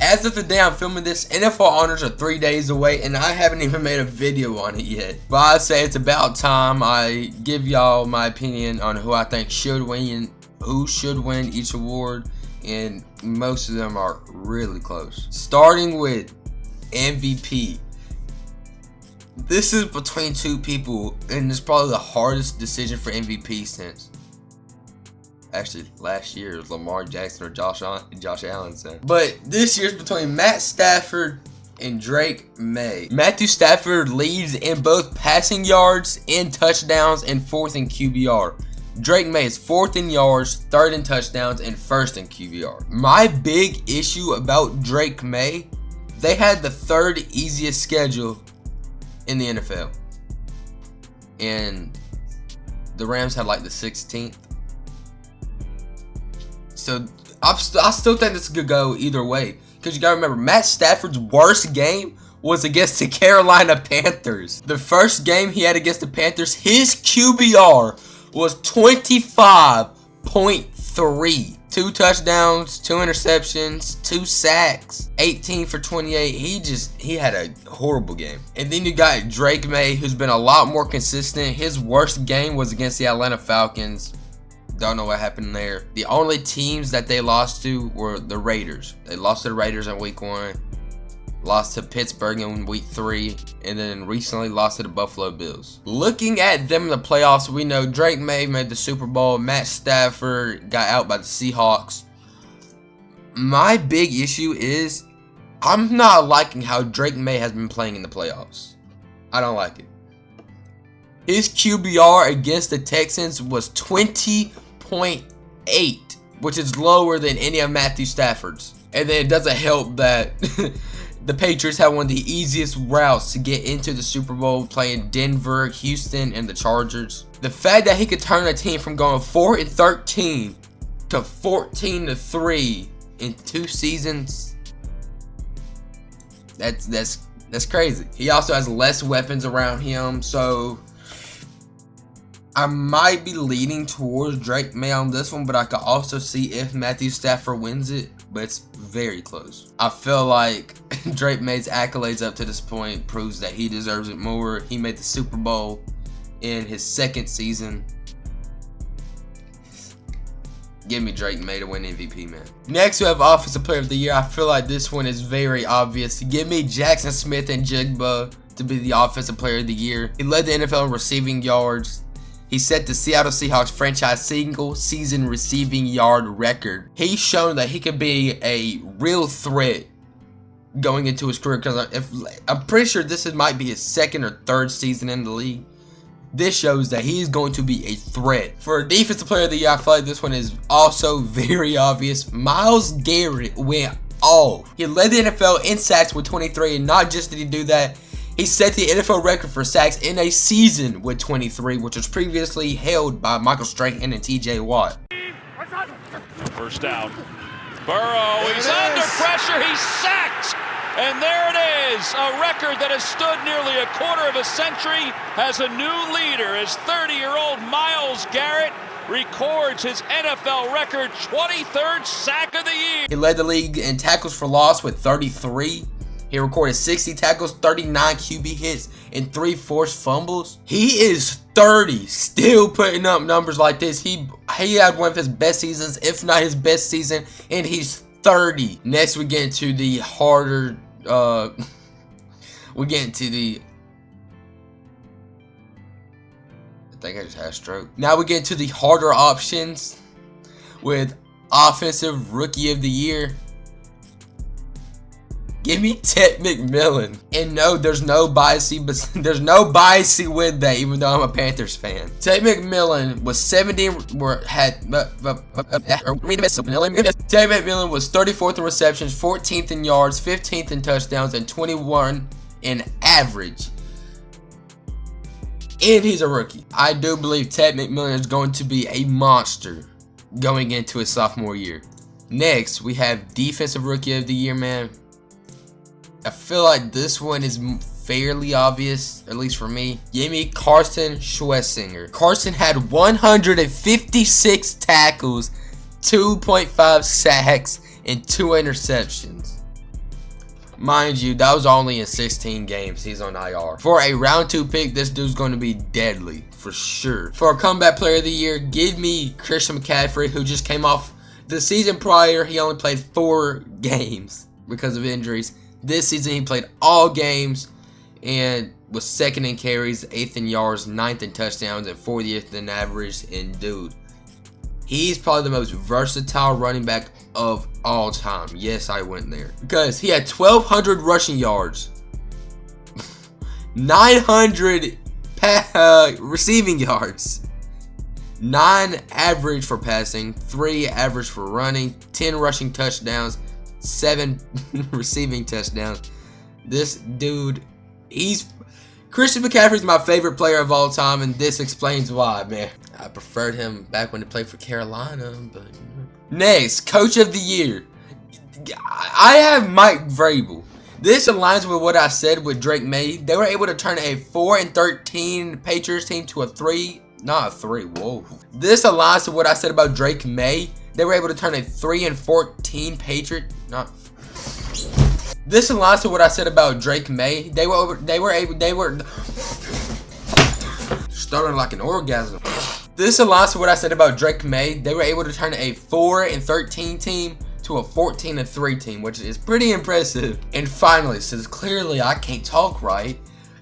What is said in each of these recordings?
as of the day I'm filming this, NFL honors are 3 days away, and I haven't even made a video on it yet. But I say it's about time I give y'all my opinion on who I think should win, who should win each award, and most of them are really close. Starting with MVP. This is between two people, and it's probably the hardest decision for MVP since actually last year was Lamar Jackson or Josh Allen. But this year's between Matt Stafford and Drake May. Matthew Stafford leads in both passing yards and touchdowns and 4th in QBR. Drake May is 4th in yards, 3rd in touchdowns, and 1st in QBR. My big issue about Drake May, they had the 3rd easiest schedule in the NFL. And the Rams had like the 16th. So I still think this could go either way. Because you got to remember, Matt Stafford's worst game was against the Carolina Panthers. The first game he had against the Panthers, his QBR was 25.3. 2 touchdowns, 2 interceptions, 2 sacks, 18 for 28. He had a horrible game. And then you got Drake May, who's been a lot more consistent. His worst game was against the Atlanta Falcons. Don't know what happened there. The only teams that they lost to were the Raiders. They lost to the Raiders in week 1, lost to Pittsburgh in week 3, and then recently lost to the Buffalo Bills. Looking at them in the playoffs, we know Drake May made the Super Bowl. Matt Stafford got out by the Seahawks. My big issue is I'm not liking how Drake May has been playing in the playoffs. I don't like it. His QBR against the Texans was 20.8, which is lower than any of Matthew Stafford's. And then it doesn't help that the Patriots had one of the easiest routes to get into the Super Bowl, playing Denver, Houston, and the Chargers. The fact that he could turn a team from going 4-13 to 14-3 in 2 seasons, that's crazy. He also has less weapons around him, so I might be leaning towards Drake May on this one, but I could also see if Matthew Stafford wins it, but it's very close. I feel like Drake May's accolades up to this point proves that he deserves it more. He made the Super Bowl in his 2nd season. Give me Drake May to win MVP, man. Next, we have Offensive Player of the Year. I feel like this one is very obvious. Give me Jackson Smith and Jigba to be the Offensive Player of the Year. He led the NFL in receiving yards. He set the Seattle Seahawks franchise single-season receiving yard record. He's shown that he can be a real threat going into his career, because I'm pretty sure this might be his 2nd or 3rd season in the league. This shows that he is going to be a threat. For Defensive Player of the Year, I feel like this one is also very obvious. Myles Garrett went off. He led the NFL in sacks with 23, and not just did he do that, he set the NFL record for sacks in a season with 23, which was previously held by Michael Strahan and TJ Watt. First down. Burrow, he's under pressure, he's sacked! And there it is, a record that has stood nearly a quarter of a century has a new leader as 30-year-old Myles Garrett records his NFL record 23rd sack of the year. He led the league in tackles for loss with 33. He recorded 60 tackles, 39 QB hits, and 3 forced fumbles. He is 30, still putting up numbers like this. He had one of his best seasons, if not his best season, and he's 30. Next, we get into the harder, I think I just had a stroke. Now we get into the harder options with Offensive Rookie of the Year. Give me Ted McMillan. And no, there's no biasy, but there's no biasy with that, even though I'm a Panthers fan. Ted McMillan was 17. Ted McMillan was 34th in receptions, 14th in yards, 15th in touchdowns, and 21 in average. And he's a rookie. I do believe Ted McMillan is going to be a monster going into his sophomore year. Next, we have Defensive Rookie of the Year, man. I feel like this one is fairly obvious, at least for me. Give me Carson Schwarzenegger. Carson had 156 tackles, 2.5 sacks, and 2 interceptions. Mind you, that was only in 16 games. He's on IR. For a round 2 pick, this dude's going to be deadly for sure. For a comeback player of the year, give me Christian McCaffrey, who just came off the season prior. He only played 4 games because of injuries. This season, he played all games and was 2nd in carries, 8th in yards, 9th in touchdowns, and 40th in average. And dude, he's probably the most versatile running back of all time. Yes, I went there. Because he had 1,200 rushing yards, 900 receiving yards, 9 average for passing, 3 average for running, 10 rushing touchdowns, 7 receiving touchdowns. This dude, Christian McCaffrey's my favorite player of all time, and this explains why, man. I preferred him back when he played for Carolina, but... Next, Coach of the Year. I have Mike Vrabel. This aligns with what I said with Drake May. They were able to turn a 4-13 Patriots team to a 3... Not a 3, whoa. This aligns to what I said about Drake May. They were able to turn a 3-14 Patriot... Not... This aligns to what I said about Drake May. They were starting like an orgasm. This aligns to what I said about Drake May. They were able to turn a 4-13 team to a 14-3 team, which is pretty impressive. And finally, since clearly I can't talk right,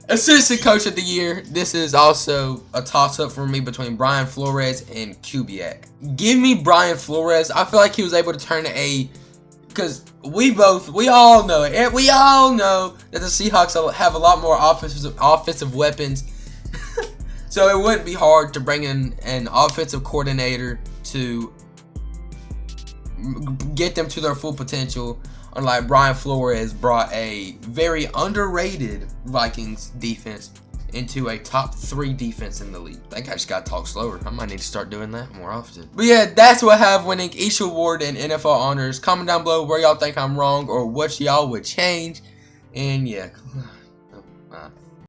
Assistant Coach of the Year. This is also a toss-up for me between Brian Flores and Kubiak. Give me Brian Flores. I feel like he was able to turn because we all know that the Seahawks have a lot more offensive weapons. So it wouldn't be hard to bring in an offensive coordinator to get them to their full potential. Unlike Brian Flores brought a very underrated Vikings defense into a top 3 defense in the league. I think I just gotta talk slower. I might need to start doing that more often. But yeah, that's what I have winning each award and NFL honors. Comment down below where y'all think I'm wrong or what y'all would change. And yeah.